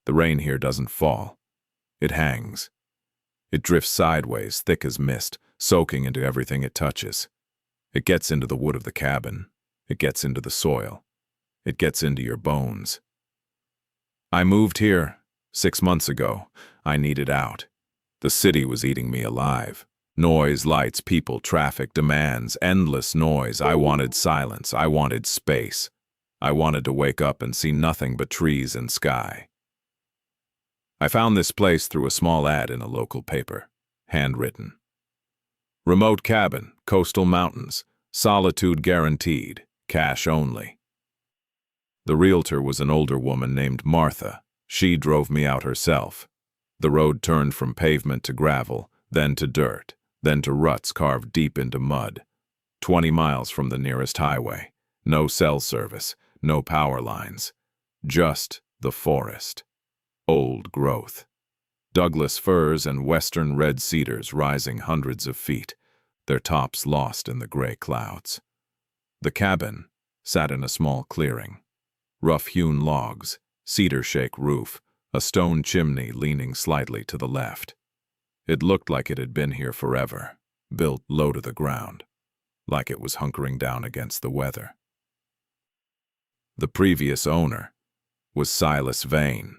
The rain here doesn't fall. It hangs. It drifts sideways, thick as mist, soaking into everything it touches. It gets into the wood of the cabin. It gets into the soil. It gets into your bones. I moved here 6 months ago. I needed out. The city was eating me alive. Noise, lights, people, traffic, demands, endless noise. I wanted silence. I wanted space. I wanted to wake up and see nothing but trees and sky. I found this place through a small ad in a local paper, handwritten. Remote cabin, coastal mountains, solitude guaranteed, cash only. The realtor was an older woman named Martha. She drove me out herself. The road turned from pavement to gravel, then to dirt, then to ruts carved deep into mud. 20 miles from the nearest highway. No cell service, no power lines. Just the forest. Old growth. Douglas firs and western red cedars rising hundreds of feet, their tops lost in the gray clouds. The cabin sat in a small clearing. Rough-hewn logs, cedar-shake roof, a stone chimney leaning slightly to the left. It looked like it had been here forever, built low to the ground, like it was hunkering down against the weather. The previous owner was Silas Vane,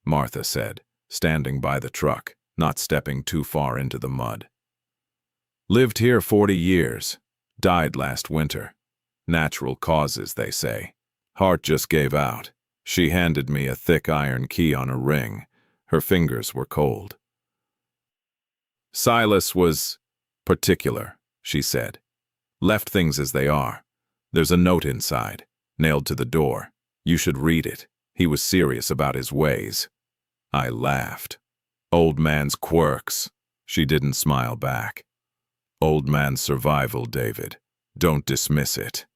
Martha said, standing by the truck, not stepping too far into the mud. Lived here 40 years, died last winter. Natural causes, they say. Heart just gave out. She handed me a thick iron key on a ring. Her fingers were cold. Silas was particular, she said. Left things as they are. There's a note inside, nailed to the door. You should read it. He was serious about his ways. I laughed. Old man's quirks. She didn't smile back. Old man's survival, David. Don't dismiss it.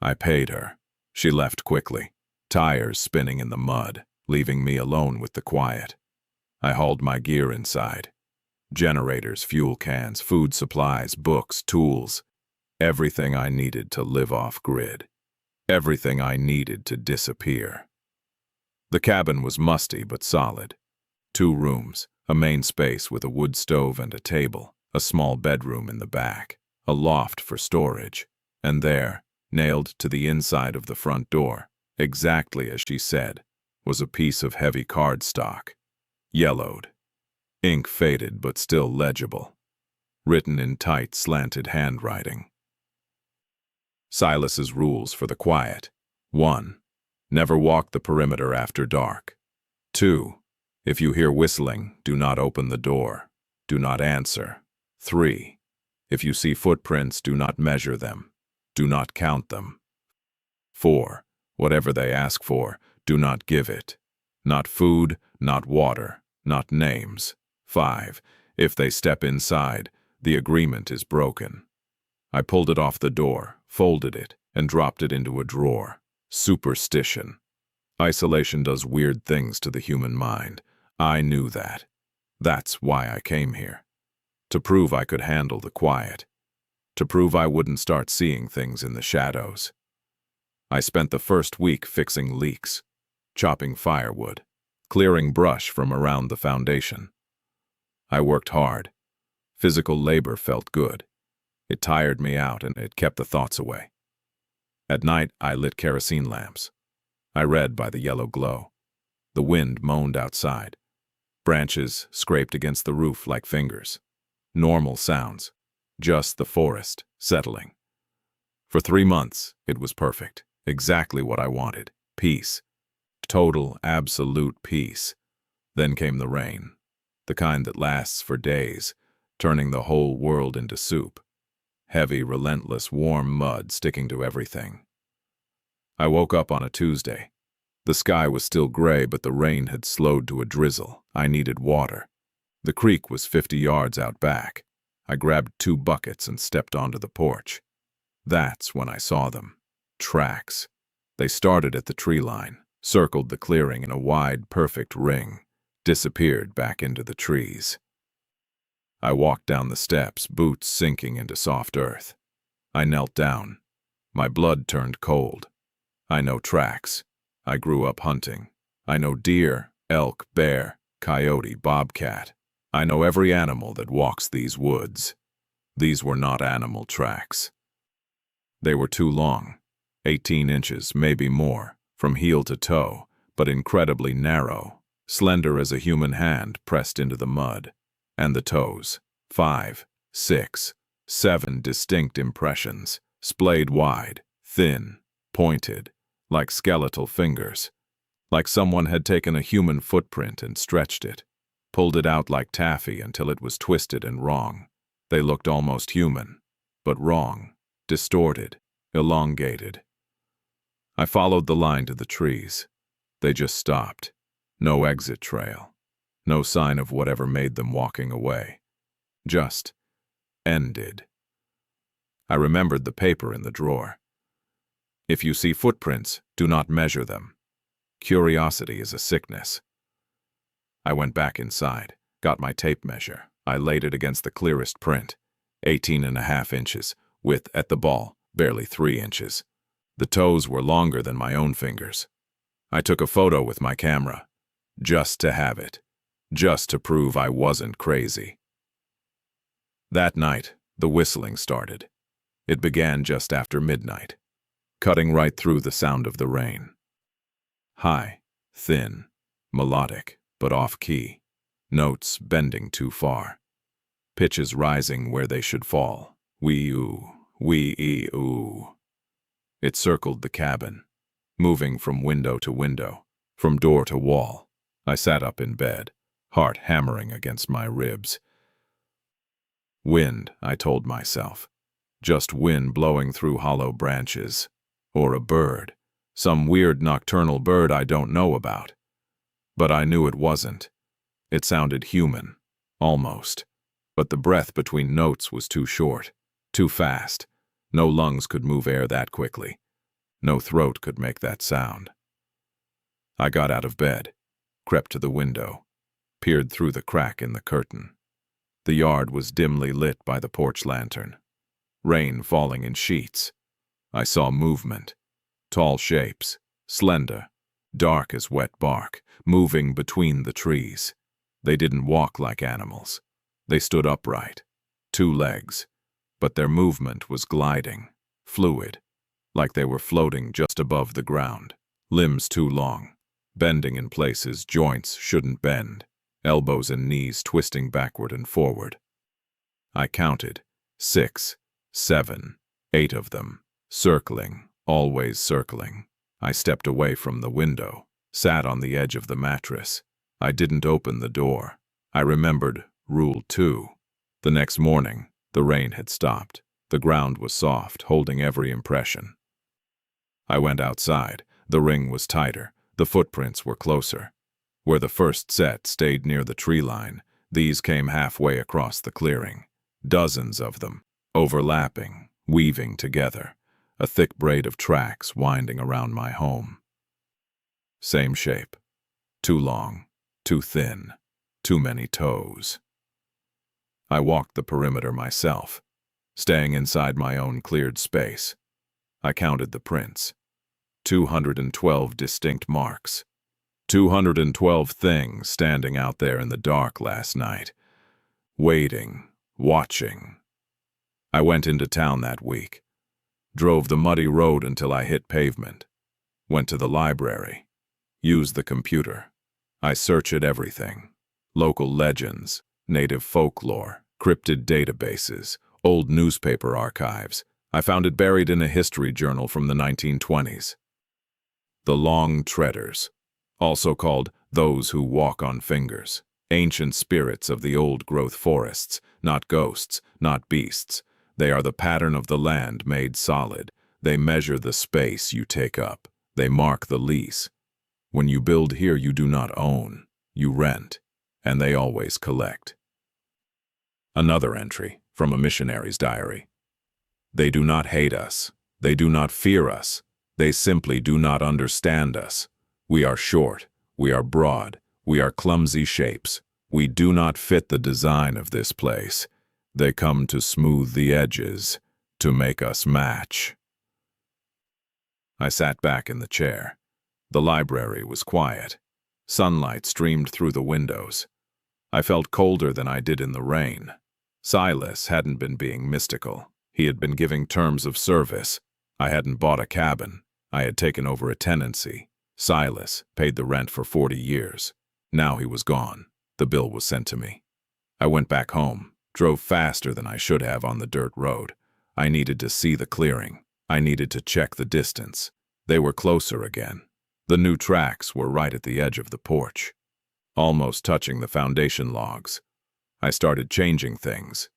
I paid her. She left quickly, tires spinning in the mud, leaving me alone with the quiet. I hauled my gear inside. Generators, fuel cans, food supplies, books, tools. Everything I needed to live off-grid. Everything I needed to disappear. The cabin was musty but solid. 2 rooms, a main space with a wood stove and a table, a small bedroom in the back, a loft for storage, and there, nailed to the inside of the front door, exactly as she said, was a piece of heavy cardstock, yellowed, ink faded but still legible, written in tight, slanted handwriting. Silas's rules for the quiet. 1. Never walk the perimeter after dark. 2. If you hear whistling, do not open the door. Do not answer. 3. If you see footprints, do not measure them. Do not count them. 4. Whatever they ask for, do not give it. Not food, not water, not names. 5. If they step inside, the agreement is broken. I pulled it off the door, folded it, and dropped it into a drawer. Superstition. Isolation does weird things to the human mind. I knew that. That's why I came here. To prove I could handle the quiet. To prove I wouldn't start seeing things in the shadows. I spent the first week fixing leaks, chopping firewood, clearing brush from around the foundation. I worked hard. Physical labor felt good. It tired me out and it kept the thoughts away. At night, I lit kerosene lamps. I read by the yellow glow. The wind moaned outside. Branches scraped against the roof like fingers. Normal sounds. Just the forest, settling. For 3 months, it was perfect. Exactly what I wanted. Peace. Total, absolute peace. Then came the rain. The kind that lasts for days, turning the whole world into soup. Heavy, relentless, warm mud sticking to everything. I woke up on a Tuesday. The sky was still gray, but the rain had slowed to a drizzle. I needed water. The creek was 50 yards out back. I grabbed 2 buckets and stepped onto the porch. That's when I saw them. Tracks. They started at the tree line, circled the clearing in a wide, perfect ring, disappeared back into the trees. I walked down the steps, boots sinking into soft earth. I knelt down. My blood turned cold. I know tracks. I grew up hunting. I know deer, elk, bear, coyote, bobcat. I know every animal that walks these woods. These were not animal tracks. They were too long, 18 inches, maybe more, from heel to toe, but incredibly narrow, slender as a human hand pressed into the mud. And the toes, 5, 6, 7 distinct impressions, splayed wide, thin, pointed, like skeletal fingers. Like someone had taken a human footprint and stretched it, pulled it out like taffy until it was twisted and wrong. They looked almost human, but wrong, distorted, elongated. I followed the line to the trees. They just stopped. No exit trail. No sign of whatever made them walking away. Just ended. I remembered the paper in the drawer. If you see footprints, do not measure them. Curiosity is a sickness. I went back inside, got my tape measure. I laid it against the clearest print, 18.5 inches, width at the ball, barely 3 inches. The toes were longer than my own fingers. I took a photo with my camera, just to have it, just to prove I wasn't crazy. That night, the whistling started. It began just after midnight, cutting right through the sound of the rain. High, thin, melodic, but off-key. Notes bending too far. Pitches rising where they should fall. Wee-oo, wee-ee-oo. It circled the cabin, moving from window to window, from door to wall. I sat up in bed, heart hammering against my ribs. Wind, I told myself. Just wind blowing through hollow branches. Or a bird. Some weird nocturnal bird I don't know about. But I knew it wasn't. It sounded human, almost. But the breath between notes was too short, too fast. No lungs could move air that quickly. No throat could make that sound. I got out of bed, crept to the window, peered through the crack in the curtain. The yard was dimly lit by the porch lantern. Rain falling in sheets. I saw movement. Tall shapes, slender, dark as wet bark, moving between the trees. They didn't walk like animals. They stood upright, 2 legs, but their movement was gliding, fluid, like they were floating just above the ground. Limbs too long, bending in places joints shouldn't bend, elbows and knees twisting backward and forward. I counted 6, 7, 8 of them, circling, always circling. I stepped away from the window, sat on the edge of the mattress. I didn't open the door. I remembered Rule 2. The next morning, the rain had stopped. The ground was soft, holding every impression. I went outside. The ring was tighter. The footprints were closer. Where the first set stayed near the tree line, these came halfway across the clearing. Dozens of them, overlapping, weaving together. A thick braid of tracks winding around my home. Same shape. Too long, too thin, too many toes. I walked the perimeter myself, staying inside my own cleared space. I counted the prints. 212 distinct marks. 212 things standing out there in the dark last night. Waiting, watching. I went into town that week. Drove the muddy road until I hit pavement. Went to the library. Used the computer. I searched everything. Local legends, native folklore, cryptid databases, old newspaper archives. I found it buried in a history journal from the 1920s. The Long Treaders, also called those who walk on fingers, ancient spirits of the old-growth forests, not ghosts, not beasts. They are the pattern of the land made solid. They measure the space you take up. They mark the lease. When you build here, you do not own, you rent, and they always collect. Another entry from a missionary's diary. They do not hate us. They do not fear us. They simply do not understand us. We are short. We are broad. We are clumsy shapes. We do not fit the design of this place. They come to smooth the edges, to make us match. I sat back in the chair. The library was quiet. Sunlight streamed through the windows. I felt colder than I did in the rain. Silas hadn't been being mystical. He had been giving terms of service. I hadn't bought a cabin. I had taken over a tenancy. Silas paid the rent for 40 years. Now he was gone. The bill was sent to me. I went back home, drove faster than I should have on the dirt road. I needed to see the clearing. I needed to check the distance. They were closer again. The new tracks were right at the edge of the porch, almost touching the foundation logs. I started changing things.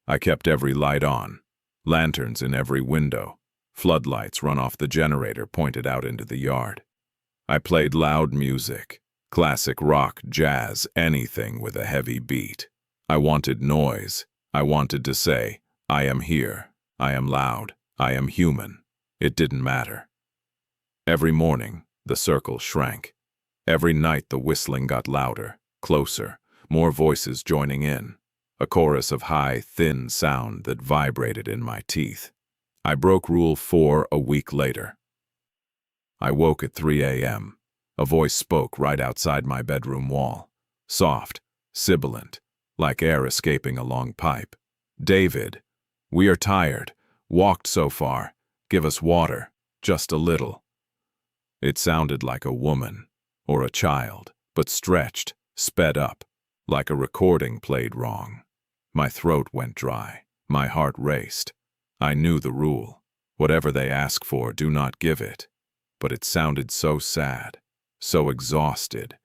I kept every light on, lanterns in every window, floodlights run off the generator pointed out into the yard. I played loud music, classic rock, jazz, anything with a heavy beat. I wanted noise. I wanted to say, I am here, I am loud, I am human. It didn't matter. Every morning, the circle shrank. Every night the whistling got louder, closer, more voices joining in, a chorus of high, thin sound that vibrated in my teeth. I broke Rule 4 a week later. I woke at 3 a.m. A voice spoke right outside my bedroom wall, soft, sibilant, like air escaping a long pipe. David, we are tired, walked so far, give us water, just a little. It sounded like a woman, or a child, but stretched, sped up, like a recording played wrong. My throat went dry, my heart raced. I knew the rule. Whatever they ask for, do not give it. But it sounded so sad, so exhausted.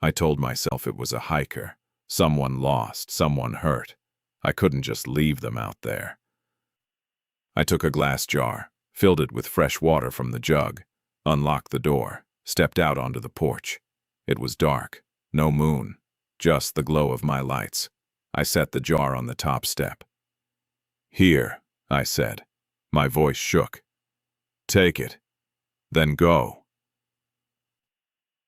I told myself it was a hiker, someone lost, someone hurt. I couldn't just leave them out there. I took a glass jar, filled it with fresh water from the jug, unlocked the door, stepped out onto the porch. It was dark, no moon, just the glow of my lights. I set the jar on the top step. Here, I said. My voice shook. Take it, then go.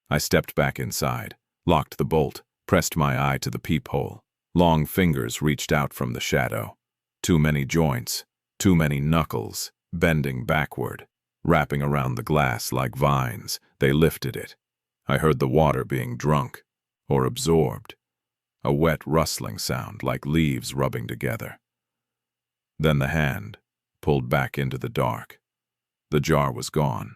I stepped back inside, locked the bolt, pressed my eye to the peephole. Long fingers reached out from the shadow. Too many joints, too many knuckles, bending backward, wrapping around the glass like vines. They lifted it. I heard the water being drunk, or absorbed. A wet rustling sound like leaves rubbing together. Then the hand pulled back into the dark. The jar was gone.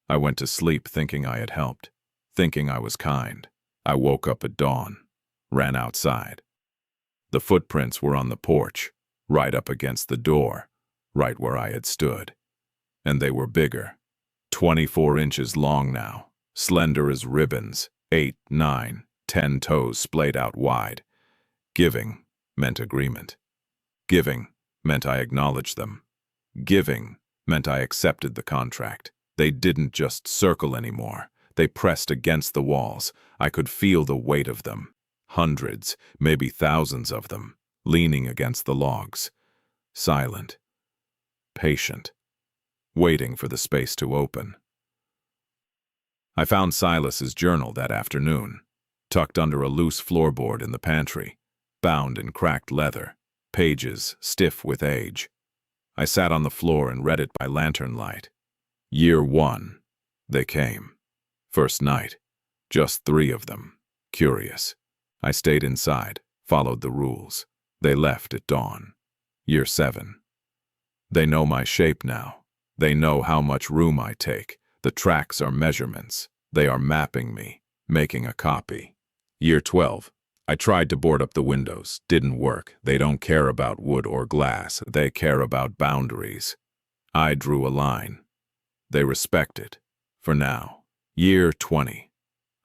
I went to sleep thinking I had helped, thinking I was kind. I woke up at dawn, ran outside. The footprints were on the porch, right up against the door, right where I had stood. And they were bigger, 24 inches long now, slender as ribbons, 8, 9, 10 toes splayed out wide. Giving meant agreement. Giving meant I acknowledged them. Giving meant I accepted the contract. They didn't just circle anymore. They pressed against the walls. I could feel the weight of them. Hundreds, maybe thousands of them, leaning against the logs. Silent. Patient. Waiting for the space to open. I found Silas's journal that afternoon, tucked under a loose floorboard in the pantry, bound in cracked leather, pages stiff with age. I sat on the floor and read it by lantern light. Year 1. They came. First night. Just 3 of them. Curious. I stayed inside, followed the rules. They left at dawn. Year 7. They know my shape now. They know how much room I take. The tracks are measurements. They are mapping me, making a copy. Year 12. I tried to board up the windows. Didn't work. They don't care about wood or glass. They care about boundaries. I drew a line. They respect it. For now. Year 20.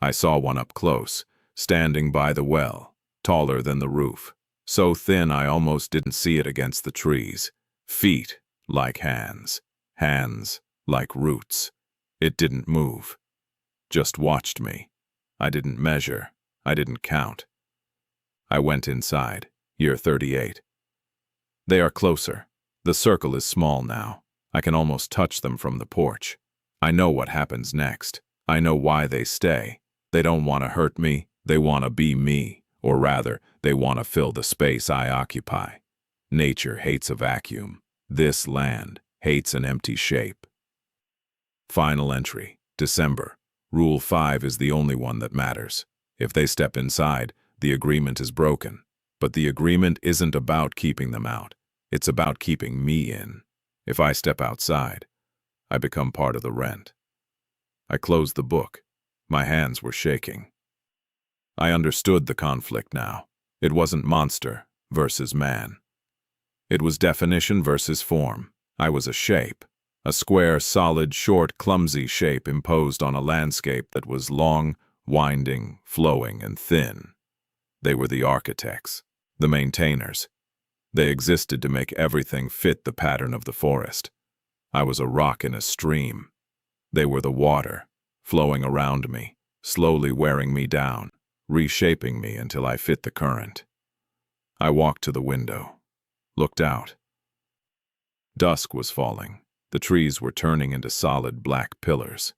I saw one up close, standing by the well, taller than the roof. So thin I almost didn't see it against the trees. Feet like hands. Hands like roots. It didn't move. Just watched me. I didn't measure. I didn't count. I went inside. Year 38. They are closer. The circle is small now. I can almost touch them from the porch. I know what happens next. I know why they stay. They don't want to hurt me. They want to be me. Or rather, they want to fill the space I occupy. Nature hates a vacuum. This land hates an empty shape. Final entry, December. Rule 5 is the only one that matters. If they step inside, the agreement is broken. But the agreement isn't about keeping them out. It's about keeping me in. If I step outside, I become part of the rent. I closed the book. My hands were shaking. I understood the conflict now. It wasn't monster versus man. It was definition versus form. I was a shape. A square, solid, short, clumsy shape imposed on a landscape that was long, winding, flowing, and thin. They were the architects, the maintainers. They existed to make everything fit the pattern of the forest. I was a rock in a stream. They were the water, flowing around me, slowly wearing me down, reshaping me until I fit the current. I walked to the window, looked out. Dusk was falling. The trees were turning into solid black pillars.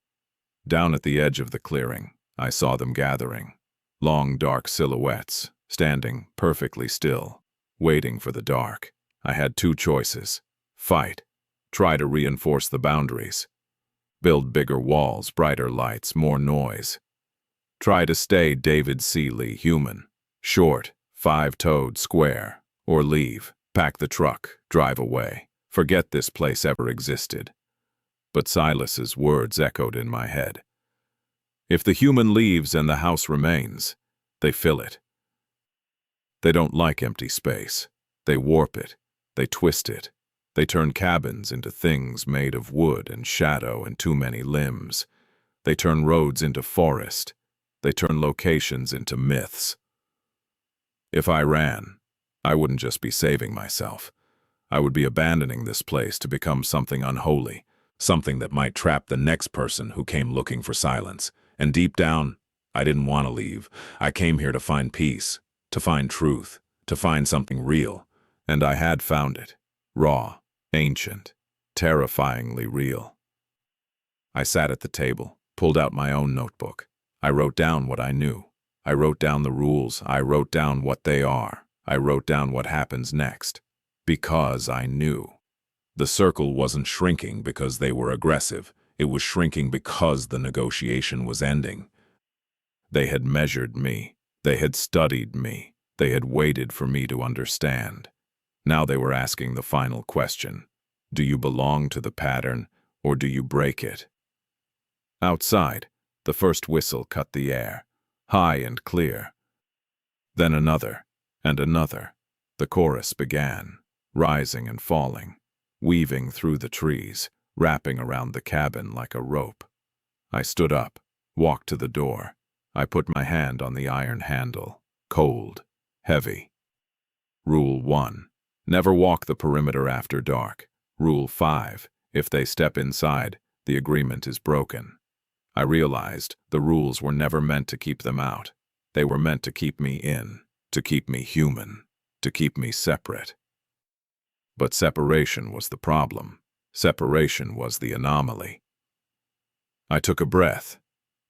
Down at the edge of the clearing, I saw them gathering, long dark silhouettes, standing perfectly still, waiting for the dark. I had two choices: fight, try to reinforce the boundaries, build bigger walls, brighter lights, more noise. Try to stay David Seeley human, short, five-toed, square, or leave, pack the truck, drive away. Forget this place ever existed. But Silas's words echoed in my head. If the human leaves and the house remains, they fill it. They don't like empty space. They warp it. They twist it. They turn cabins into things made of wood and shadow and too many limbs. They turn roads into forest. They turn locations into myths. If I ran, I wouldn't just be saving myself. I would be abandoning this place to become something unholy, something that might trap the next person who came looking for silence. And deep down, I didn't want to leave. I came here to find peace, to find truth, to find something real. And I had found it. Raw, ancient, terrifyingly real. I sat at the table, pulled out my own notebook. I wrote down what I knew. I wrote down the rules. I wrote down what they are. I wrote down what happens next. Because I knew. The circle wasn't shrinking because they were aggressive. It was shrinking because the negotiation was ending. They had measured me. They had studied me. They had waited for me to understand. Now they were asking the final question. Do you belong to the pattern, or do you break it? Outside, the first whistle cut the air, high and clear. Then another, and another. The chorus began, rising and falling, weaving through the trees, wrapping around the cabin like a rope. I stood up, walked to the door. I put my hand on the iron handle, cold, heavy. Rule 1. Never walk the perimeter after dark. Rule 5. If they step inside, the agreement is broken. I realized the rules were never meant to keep them out. They were meant to keep me in, to keep me human, to keep me separate. But separation was the problem. Separation was the anomaly. I took a breath,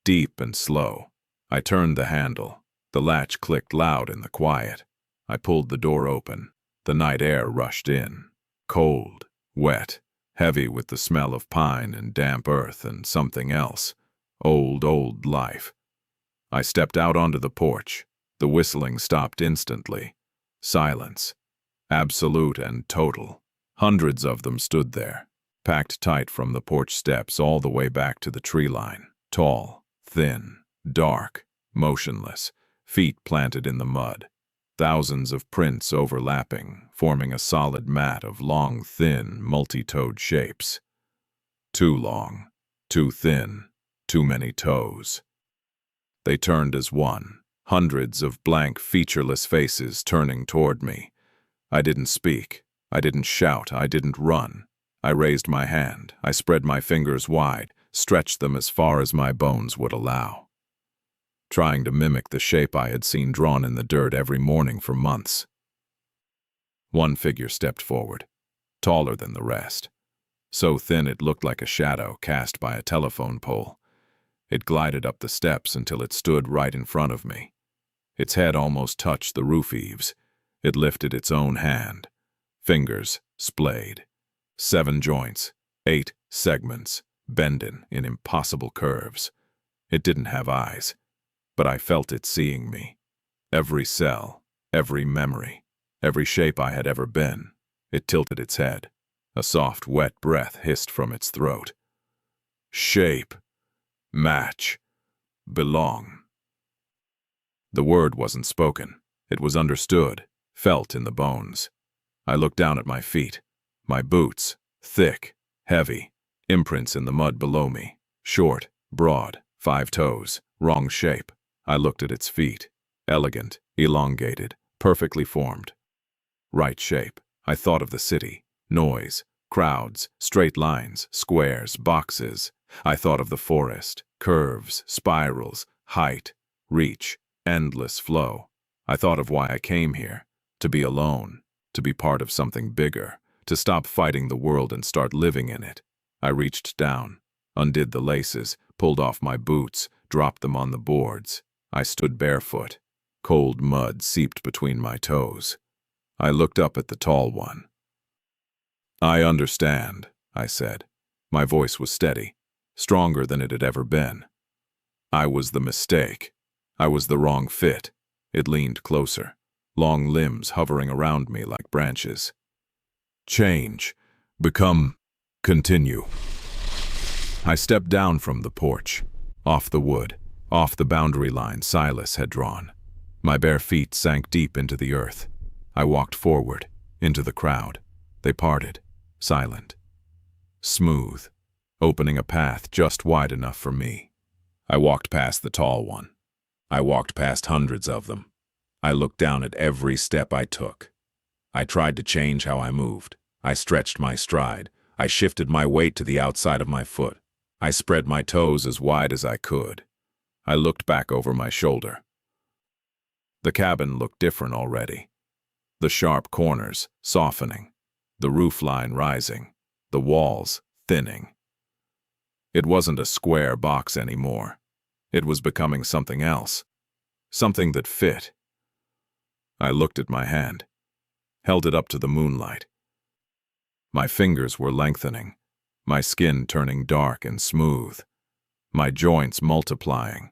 deep and slow. I turned the handle. The latch clicked loud in the quiet. I pulled the door open. The night air rushed in. Cold, wet, heavy with the smell of pine and damp earth and something else. Old life. I stepped out onto the porch. The whistling stopped instantly. Silence. Absolute and total. Hundreds of them stood there, packed tight from the porch steps all the way back to the tree line. Tall, thin, dark, motionless, feet planted in the mud. Thousands of prints overlapping, forming a solid mat of long, thin, multi-toed shapes. Too long, too thin, too many toes. They turned as one, hundreds of blank, featureless faces turning toward me. I didn't speak. I didn't shout. I didn't run. I raised my hand. I spread my fingers wide, stretched them as far as my bones would allow, trying to mimic the shape I had seen drawn in the dirt every morning for months. One figure stepped forward, taller than the rest, so thin it looked like a shadow cast by a telephone pole. It glided up the steps until it stood right in front of me. Its head almost touched the roof eaves. It lifted its own hand. Fingers splayed. 7 joints, 8 segments, bending in impossible curves. It didn't have eyes, but I felt it seeing me. Every cell, every memory, every shape I had ever been. It tilted its head. A soft, wet breath hissed from its throat. Shape. Match. Belong. The word wasn't spoken. It was understood, felt in the bones. I looked down at my feet. My boots, thick, heavy, imprints in the mud below me. Short, broad, 5 toes, wrong shape. I looked at its feet. Elegant, elongated, perfectly formed. Right shape. I thought of the city. Noise, crowds, straight lines, squares, boxes. I thought of the forest, curves, spirals, height, reach, endless flow. I thought of why I came here. To be alone, to be part of something bigger, to stop fighting the world and start living in it. I reached down, undid the laces, pulled off my boots, dropped them on the boards. I stood barefoot. Cold mud seeped between my toes. I looked up at the tall one. I understand, I said. My voice was steady, stronger than it had ever been. I was the mistake. I was the wrong fit. It leaned closer, long limbs hovering around me like branches. Change. Become. Continue. I stepped down from the porch, off the wood, off the boundary line Silas had drawn. My bare feet sank deep into the earth. I walked forward, into the crowd. They parted, silent, smooth, opening a path just wide enough for me. I walked past the tall one. I walked past hundreds of them. I looked down at every step I took. I tried to change how I moved. I stretched my stride. I shifted my weight to the outside of my foot. I spread my toes as wide as I could. I looked back over my shoulder. The cabin looked different already. The sharp corners softening, the roofline rising, the walls thinning. It wasn't a square box anymore. It was becoming something else, something that fit. I looked at my hand, held it up to the moonlight. My fingers were lengthening, my skin turning dark and smooth, my joints multiplying.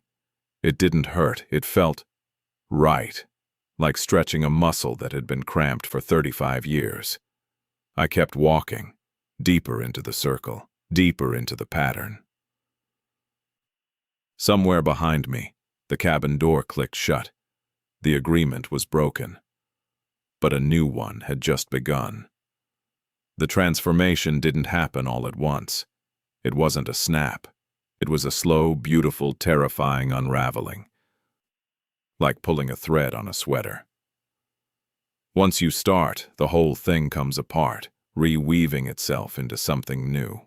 It didn't hurt, it felt right, like stretching a muscle that had been cramped for 35 years. I kept walking, deeper into the circle, deeper into the pattern. Somewhere behind me, the cabin door clicked shut. The agreement was broken. But a new one had just begun. The transformation didn't happen all at once. It wasn't a snap. It was a slow, beautiful, terrifying unraveling, like pulling a thread on a sweater. Once you start, the whole thing comes apart, reweaving itself into something new.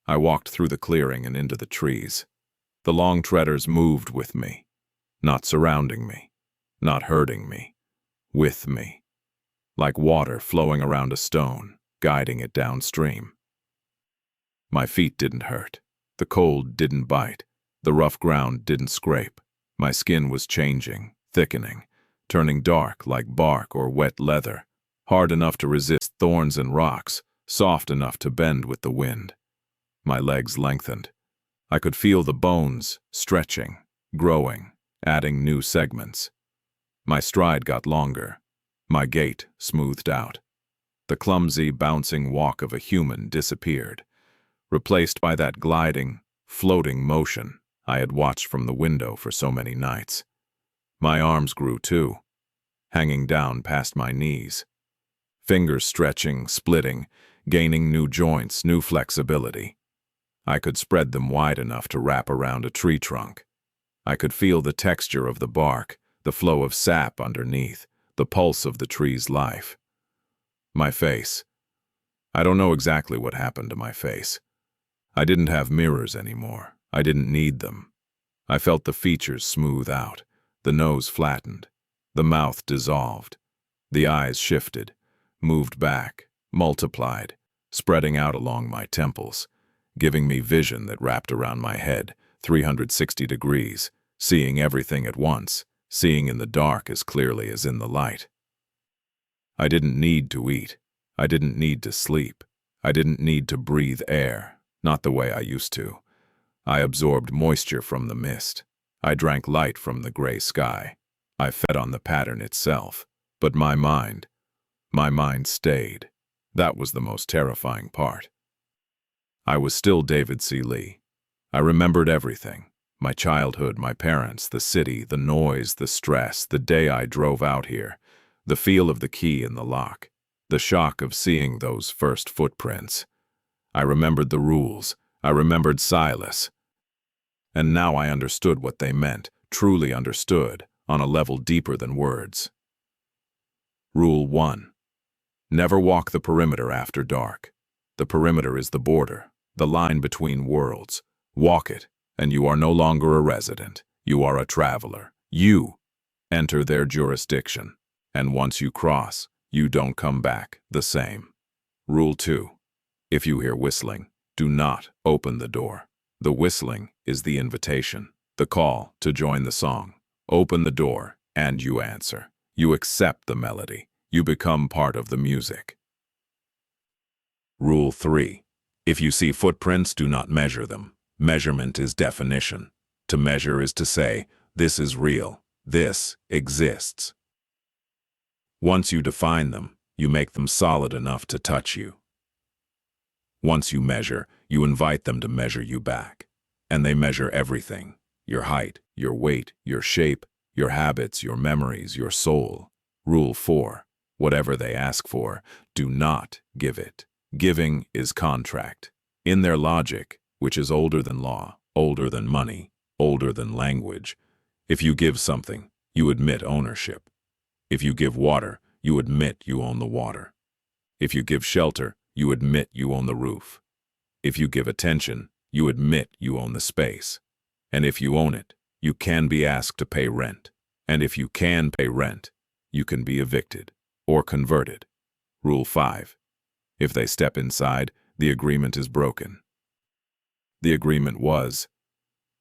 I walked through the clearing and into the trees. The long treaders moved with me, not surrounding me, not hurting me, with me, like water flowing around a stone, guiding it downstream. My feet didn't hurt. The cold didn't bite. The rough ground didn't scrape. My skin was changing, thickening, turning dark like bark or wet leather, hard enough to resist thorns and rocks, soft enough to bend with the wind. My legs lengthened. I could feel the bones stretching, growing, adding new segments. My stride got longer. My gait smoothed out. The clumsy, bouncing walk of a human disappeared, replaced by that gliding, floating motion I had watched from the window for so many nights. My arms grew too, hanging down past my knees. Fingers stretching, splitting, gaining new joints, new flexibility. I could spread them wide enough to wrap around a tree trunk. I could feel the texture of the bark, the flow of sap underneath, the pulse of the tree's life. My face. I don't know exactly what happened to my face. I didn't have mirrors anymore. I didn't need them. I felt the features smooth out, the nose flattened, the mouth dissolved, the eyes shifted, moved back, multiplied, spreading out along my temples, giving me vision that wrapped around my head, 360 degrees, seeing everything at once, seeing in the dark as clearly as in the light. I didn't need to eat. I didn't need to sleep. I didn't need to breathe air, not the way I used to. I absorbed moisture from the mist. I drank light from the gray sky. I fed on the pattern itself. But my mind stayed. That was the most terrifying part. I was still David C. Lee. I remembered everything. My childhood, my parents, the city, the noise, the stress, the day I drove out here, the feel of the key in the lock, the shock of seeing those first footprints. I remembered the rules. I remembered Silas. And now I understood what they meant, truly understood, on a level deeper than words. Rule 1. Never walk the perimeter after dark. The perimeter is the border, the line between worlds. Walk it, and you are no longer a resident. You are a traveler. You enter their jurisdiction, and once you cross, you don't come back the same. Rule 2. If you hear whistling, do not open the door. The whistling is the invitation, the call to join the song. Open the door, and you answer. You accept the melody. You become part of the music. Rule 3. If you see footprints, do not measure them. Measurement is definition. To measure is to say, this is real. This exists. Once you define them, you make them solid enough to touch you. Once you measure, you invite them to measure you back. And they measure everything. Your height, your weight, your shape, your habits, your memories, your soul. Rule 4. Whatever they ask for, do not give it. Giving is contract. In their logic, which is older than law, older than money, older than language, if you give something, you admit ownership. If you give water, you admit you own the water. If you give shelter, you admit you own the roof. If you give attention, you admit you own the space. And if you own it, you can be asked to pay rent. And if you can pay rent, you can be evicted or converted. Rule 5. If they step inside, the agreement is broken. The agreement was,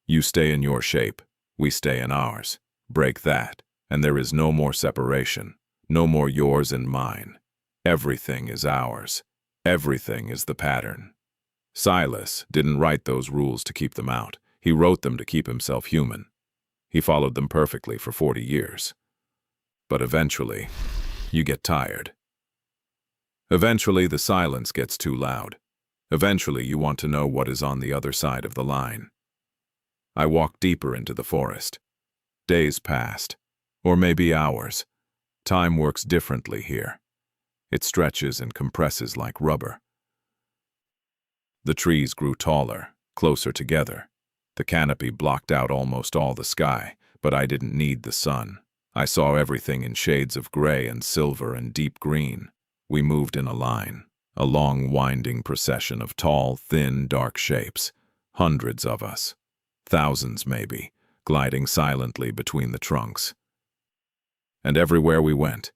you stay in your shape, we stay in ours. Break that, and there is no more separation, no more yours and mine. Everything is ours. Everything is the pattern. Silas didn't write those rules to keep them out. He wrote them to keep himself human. He followed them perfectly for 40 years. But eventually, you get tired. Eventually, the silence gets too loud. Eventually, you want to know what is on the other side of the line. I walked deeper into the forest. Days passed, or maybe hours. Time works differently here. It stretches and compresses like rubber. The trees grew taller, closer together. The canopy blocked out almost all the sky, but I didn't need the sun. I saw everything in shades of gray and silver and deep green. We moved in a line, a long winding procession of tall, thin, dark shapes. Hundreds of us. Thousands, maybe, gliding silently between the trunks. And everywhere we went,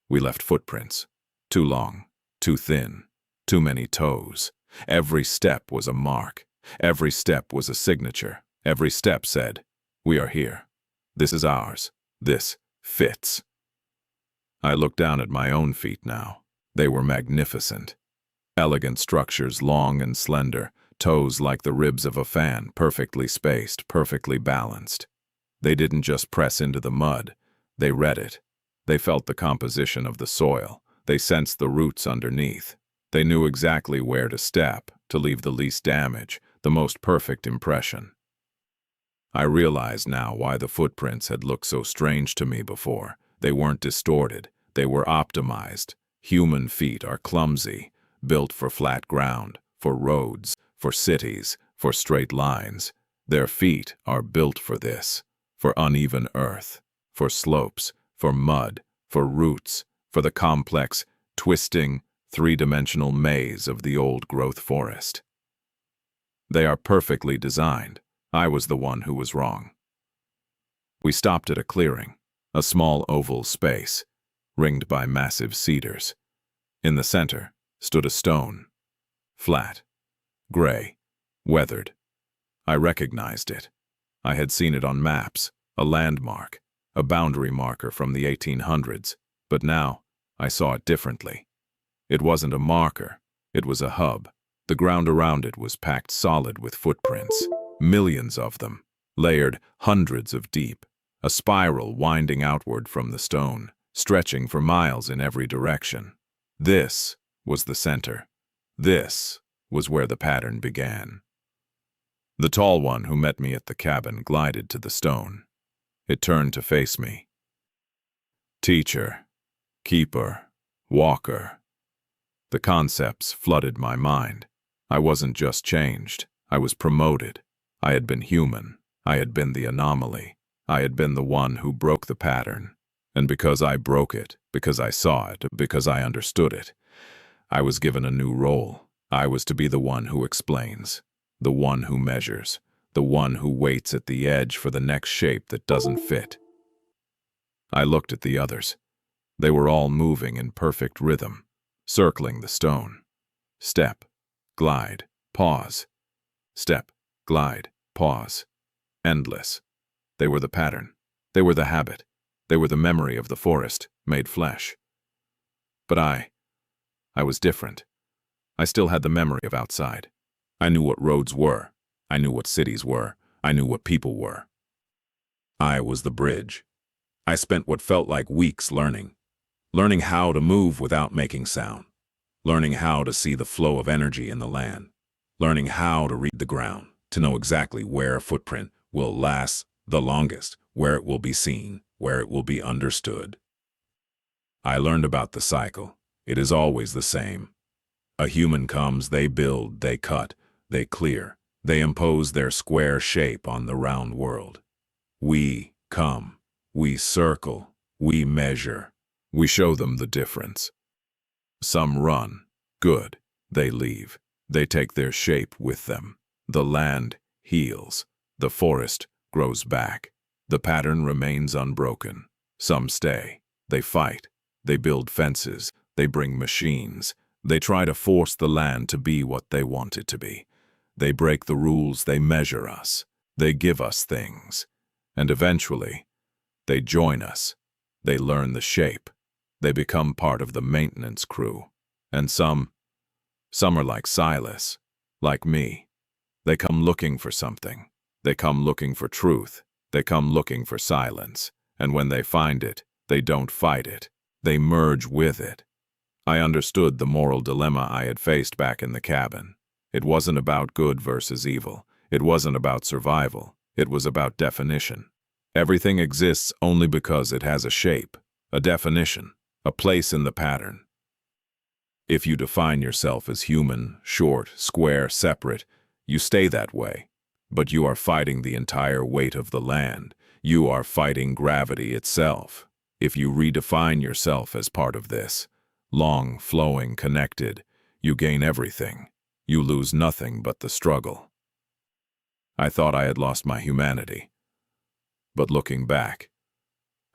we left footprints. Too long, too thin, too many toes. Every step was a mark. Every step was a signature. Every step said, we are here. This is ours. This fits. I looked down at my own feet now. They were magnificent. Elegant structures, long and slender, toes like the ribs of a fan, perfectly spaced, perfectly balanced. They didn't just press into the mud. They read it. They felt the composition of the soil. They sensed the roots underneath. They knew exactly where to step, to leave the least damage, the most perfect impression. I realized now why the footprints had looked so strange to me before. They weren't distorted. They were optimized. Human feet are clumsy, built for flat ground, for roads, for cities, for straight lines. Their feet are built for this, for uneven earth, for slopes, for mud, for roots, for the complex, twisting, three-dimensional maze of the old-growth forest. They are perfectly designed. I was the one who was wrong. We stopped at a clearing, a small oval space, ringed by massive cedars. In the center stood a stone, flat, gray, weathered. I recognized it. I had seen it on maps, a landmark, a boundary marker from the 1800s, but now I saw it differently. It wasn't a marker, it was a hub. The ground around it was packed solid with footprints. Millions of them, layered hundreds of deep, a spiral winding outward from the stone, stretching for miles in every direction. This was the center. This was where the pattern began. The tall one who met me at the cabin glided to the stone. It turned to face me. Teacher, keeper, walker. The concepts flooded my mind. I wasn't just changed. I was promoted. I had been human. I had been the anomaly. I had been the one who broke the pattern. And because I broke it, because I saw it, because I understood it, I was given a new role. I was to be the one who explains, the one who measures, the one who waits at the edge for the next shape that doesn't fit. I looked at the others. They were all moving in perfect rhythm, circling the stone. Step, glide, pause. Step, glide, pause. Endless. They were the pattern. They were the habit. They were the memory of the forest, made flesh. But I was different. I still had the memory of outside. I knew what roads were. I knew what cities were. I knew what people were. I was the bridge. I spent what felt like weeks learning how to move without making sound, learning how to see the flow of energy in the land, learning how to read the ground, to know exactly where a footprint will last the longest, where it will be seen, where it will be understood. I learned about the cycle. It is always the same. A human comes, they build, they cut, they clear, they impose their square shape on the round world. We come, we circle, we measure. We show them the difference. Some run. Good. They leave. They take their shape with them. The land heals. The forest grows back. The pattern remains unbroken. Some stay. They fight. They build fences. They bring machines. They try to force the land to be what they want it to be. They break the rules. They measure us. They give us things. And eventually, they join us. They learn the shape. They become part of the maintenance crew. And some are like Silas, like me. They come looking for something. They come looking for truth. They come looking for silence. And when they find it, they don't fight it. They merge with it. I understood the moral dilemma I had faced back in the cabin. It wasn't about good versus evil. It wasn't about survival. It was about definition. Everything exists only because it has a shape, a definition, a place in the pattern. If you define yourself as human, short, square, separate, you stay that way. But you are fighting the entire weight of the land. You are fighting gravity itself. If you redefine yourself as part of this, long, flowing, connected, you gain everything. You lose nothing but the struggle. I thought I had lost my humanity. But looking back,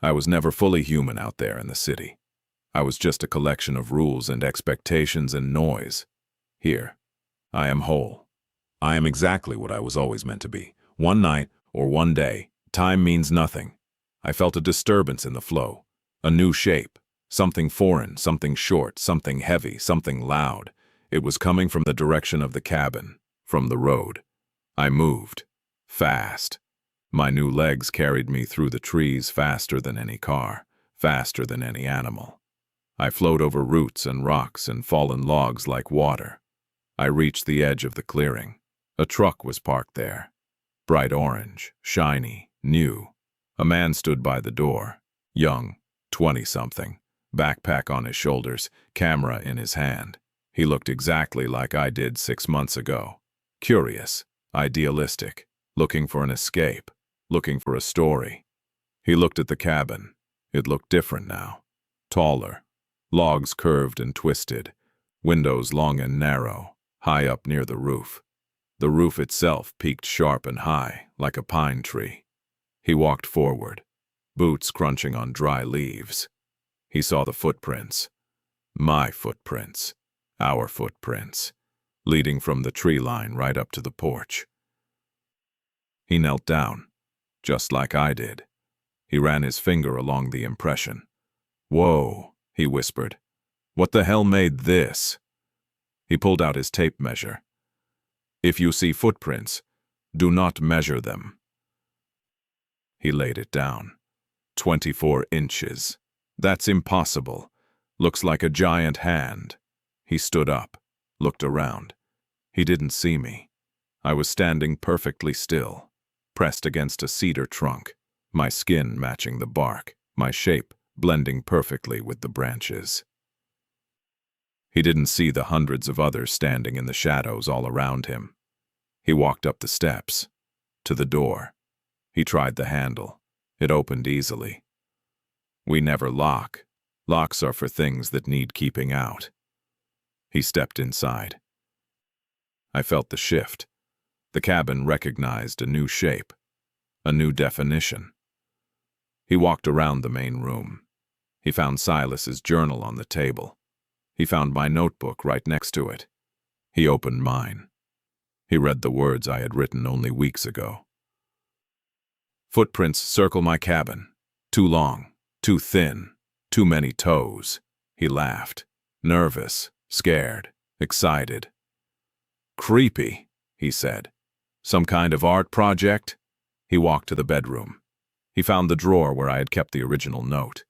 I was never fully human out there in the city. I was just a collection of rules and expectations and noise. Here, I am whole. I am exactly what I was always meant to be. One night or one day, time means nothing. I felt a disturbance in the flow, a new shape, something foreign, something short, something heavy, something loud. It was coming from the direction of the cabin, from the road. I moved, fast. My new legs carried me through the trees faster than any car, faster than any animal. I flowed over roots and rocks and fallen logs like water. I reached the edge of the clearing. A truck was parked there. Bright orange, shiny, new. A man stood by the door, young, 20-something, backpack on his shoulders, camera in his hand. He looked exactly like I did 6 months ago. Curious, idealistic, looking for an escape, looking for a story. He looked at the cabin. It looked different now. Taller. Logs curved and twisted. Windows long and narrow, high up near the roof. The roof itself peaked sharp and high, like a pine tree. He walked forward, boots crunching on dry leaves. He saw the footprints. My footprints. Our footprints. Leading from the tree line right up to the porch. He knelt down, just like I did. He ran his finger along the impression. "Whoa," he whispered. "What the hell made this?" He pulled out his tape measure. "If you see footprints, Do not measure them." He laid it down. 24 inches. That's impossible. Looks like a giant hand. He stood up, looked around. He didn't see me. I was standing perfectly still, pressed against a cedar trunk, my skin matching the bark, my shape blending perfectly with the branches. He didn't see the hundreds of others standing in the shadows all around him. He walked up the steps, to the door. He tried the handle. It opened easily. We never lock. Locks are for things that need keeping out. He stepped inside. I felt the shift. The cabin recognized a new shape, a new definition. He walked around the main room. He found Silas's journal on the table. He found my notebook right next to it. He opened mine. He read the words I had written only weeks ago. "Footprints circle my cabin. Too long, too thin, too many toes." He laughed. Nervous, scared, excited. "Creepy," he said. "Some kind of art project?" He walked to the bedroom. He found the drawer where I had kept the original note.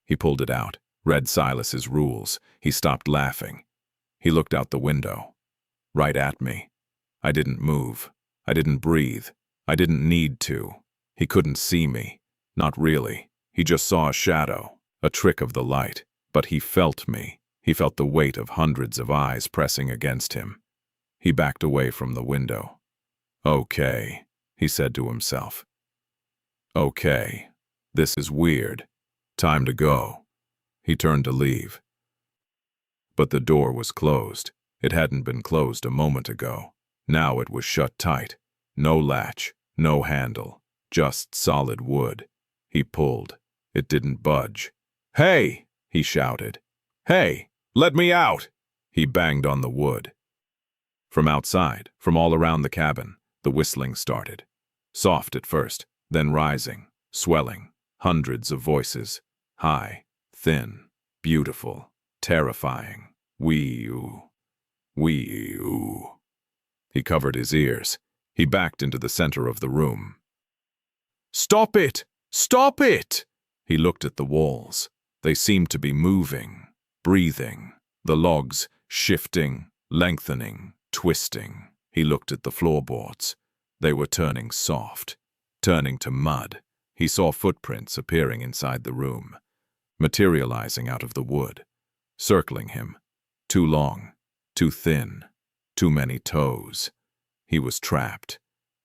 He pulled it out, read Silas's rules. He stopped laughing. He looked out the window. Right at me. I didn't move. I didn't breathe. I didn't need to. He couldn't see me. Not really. He just saw a shadow, a trick of the light. But he felt me. He felt the weight of hundreds of eyes pressing against him. He backed away from the window. "Okay," he said to himself. "Okay, this is weird. Time to go." He turned to leave. But the door was closed. It hadn't been closed a moment ago. Now it was shut tight. No latch, no handle, just solid wood. He pulled. It didn't budge. "Hey!" he shouted. "Hey! Let me out!" He banged on the wood. From outside, from all around the cabin, the whistling started. Soft at first, then rising, swelling, hundreds of voices. High, thin, beautiful, terrifying. Wee-oo. Wee-oo. He covered his ears. He backed into the center of the room. "Stop it! Stop it!" He looked at the walls. They seemed to be moving, breathing, the logs shifting, lengthening, twisting. He looked at the floorboards. They were turning soft, turning to mud. He saw footprints appearing inside the room, materializing out of the wood, circling him. Too long, too thin, too many toes. He was trapped,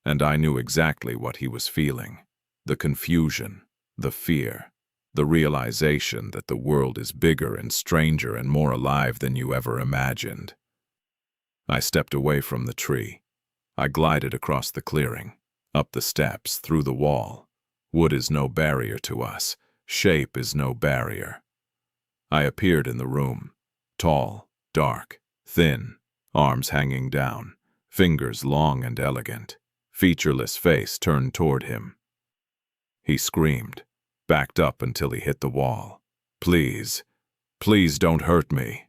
and I knew exactly what he was feeling. The confusion, the fear, the realization that the world is bigger and stranger and more alive than you ever imagined. I stepped away from the tree. I glided across the clearing, up the steps, through the wall. Wood is no barrier to us. Shape is no barrier. I appeared in the room, tall, dark, thin, arms hanging down, fingers long and elegant, featureless face turned toward him. He screamed, backed up until he hit the wall. "Please, please don't hurt me."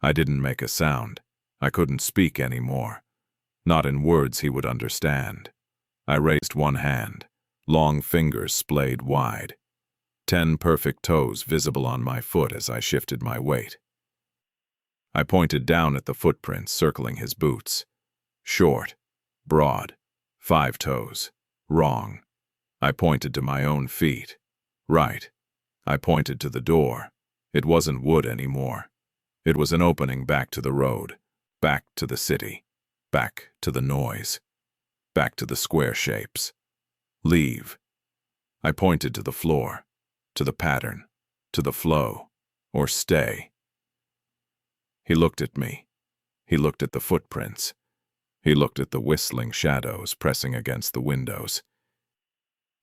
I didn't make a sound. I couldn't speak anymore. Not in words he would understand. I raised one hand, long fingers splayed wide. 10 perfect toes visible on my foot as I shifted my weight. I pointed down at the footprints circling his boots. Short, broad, 5 toes. Wrong. I pointed to my own feet. Right. I pointed to the door. It wasn't wood anymore. It was an opening back to the road, back to the city, back to the noise, back to the square shapes. Leave. I pointed to the floor, to the pattern, to the flow, or stay. He looked at me. He looked at the footprints. He looked at the whistling shadows pressing against the windows.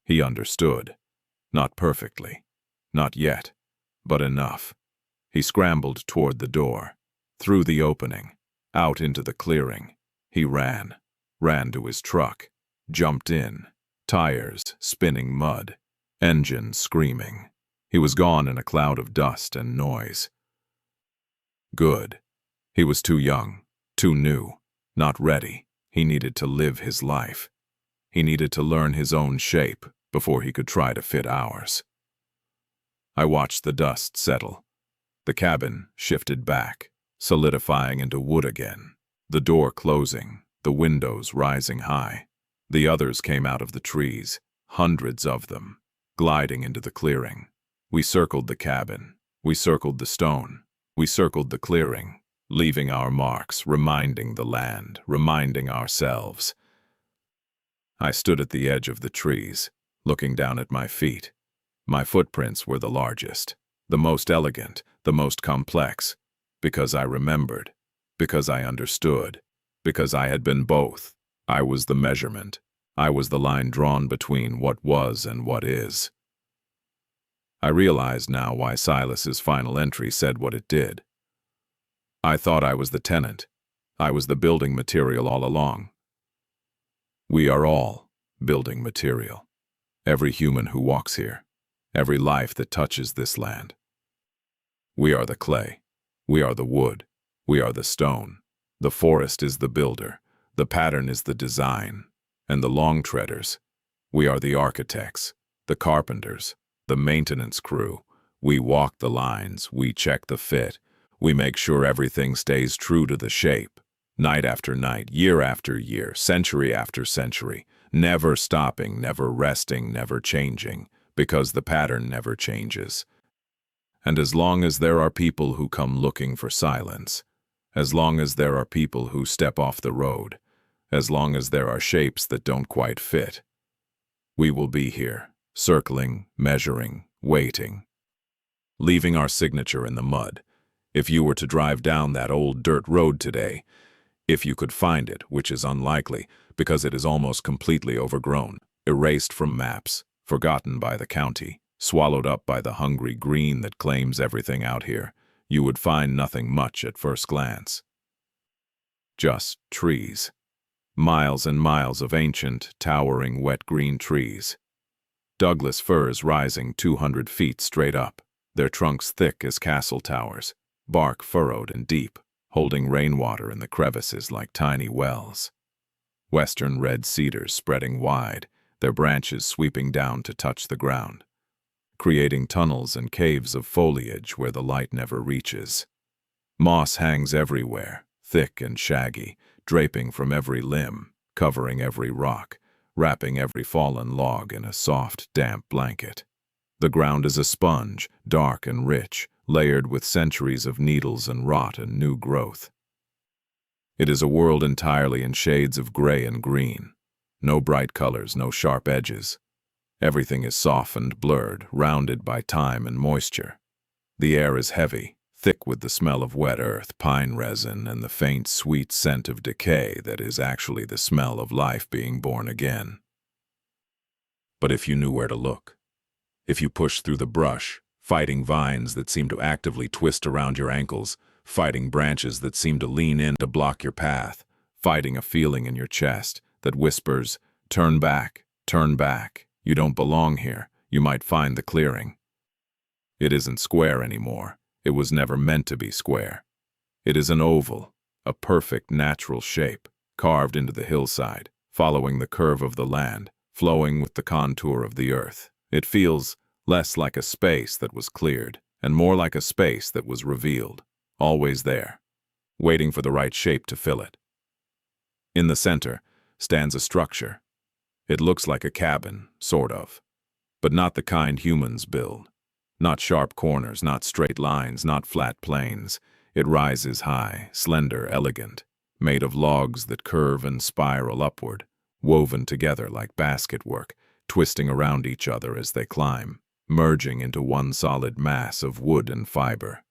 He understood. Not perfectly. Not yet. But enough. He scrambled toward the door, through the opening, out into the clearing. He ran to his truck, jumped in, tires spinning mud, engine screaming. He was gone in a cloud of dust and noise. Good. He was too young, too new, not ready. He needed to live his life. He needed to learn his own shape before he could try to fit ours. I watched the dust settle. The cabin shifted back, solidifying into wood again. The door closing, the windows rising high. The others came out of the trees, hundreds of them, gliding into the clearing. We circled the cabin. We circled the stone. We circled the clearing, leaving our marks, reminding the land, reminding ourselves. I stood at the edge of the trees, looking down at my feet. My footprints were the largest, the most elegant, the most complex, because I remembered, because I understood, because I had been both. I was the measurement. I was the line drawn between what was and what is. I realized now why Silas's final entry said what it did. I thought I was the tenant. I was the building material all along. We are all building material. Every human who walks here, every life that touches this land. We are the clay. We are the wood. We are the stone. The forest is the builder. The pattern is the design. And the long treaders. We are the architects, the carpenters, the maintenance crew. We walk the lines. We check the fit. We make sure everything stays true to the shape. Night after night, year after year, century after century. Never stopping, never resting, never changing, because the pattern never changes. And as long as there are people who come looking for silence, as long as there are people who step off the road, as long as there are shapes that don't quite fit, we will be here, circling, measuring, waiting, leaving our signature in the mud. If you were to drive down that old dirt road today, if you could find it, which is unlikely because it is almost completely overgrown, erased from maps, forgotten by the county, swallowed up by the hungry green that claims everything out here, you would find nothing much at first glance. Just trees. Miles and miles of ancient, towering, wet green trees. Douglas firs rising 200 feet straight up, their trunks thick as castle towers, bark furrowed and deep, holding rainwater in the crevices like tiny wells. Western red cedars spreading wide, their branches sweeping down to touch the ground, creating tunnels and caves of foliage where the light never reaches. Moss hangs everywhere, thick and shaggy, draping from every limb, covering every rock, wrapping every fallen log in a soft, damp blanket. The ground is a sponge, dark and rich, layered with centuries of needles and rot and new growth. It is a world entirely in shades of gray and green. No bright colors, no sharp edges. Everything is softened, blurred, rounded by time and moisture. The air is heavy, thick with the smell of wet earth, pine resin, and the faint, sweet scent of decay that is actually the smell of life being born again. But if you knew where to look, if you pushed through the brush, fighting vines that seem to actively twist around your ankles, fighting branches that seem to lean in to block your path, fighting a feeling in your chest that whispers, turn back, you don't belong here, you might find the clearing. It isn't square anymore. It was never meant to be square. It is an oval, a perfect natural shape, carved into the hillside, following the curve of the land, flowing with the contour of the earth. It feels less like a space that was cleared, and more like a space that was revealed, always there, waiting for the right shape to fill it. In the center stands a structure. It looks like a cabin, sort of, but not the kind humans build. Not sharp corners, not straight lines, not flat planes. It rises high, slender, elegant, made of logs that curve and spiral upward, woven together like basketwork, twisting around each other as they climb, merging into one solid mass of wood and fiber.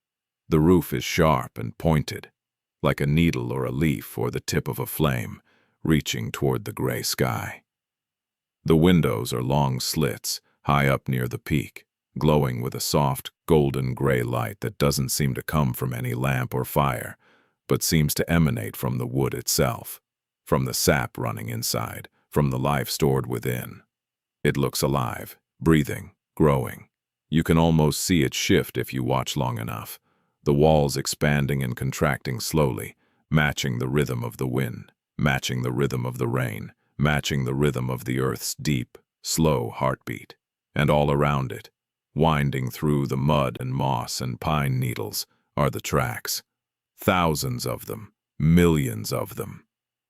The roof is sharp and pointed, like a needle or a leaf or the tip of a flame, reaching toward the gray sky. The windows are long slits, high up near the peak, glowing with a soft, golden-gray light that doesn't seem to come from any lamp or fire, but seems to emanate from the wood itself, from the sap running inside, from the life stored within. It looks alive, breathing, growing. You can almost see it shift if you watch long enough, the walls expanding and contracting slowly, matching the rhythm of the wind, matching the rhythm of the rain, matching the rhythm of the earth's deep, slow heartbeat. And all around it, winding through the mud and moss and pine needles, are the tracks. Thousands of them, millions of them,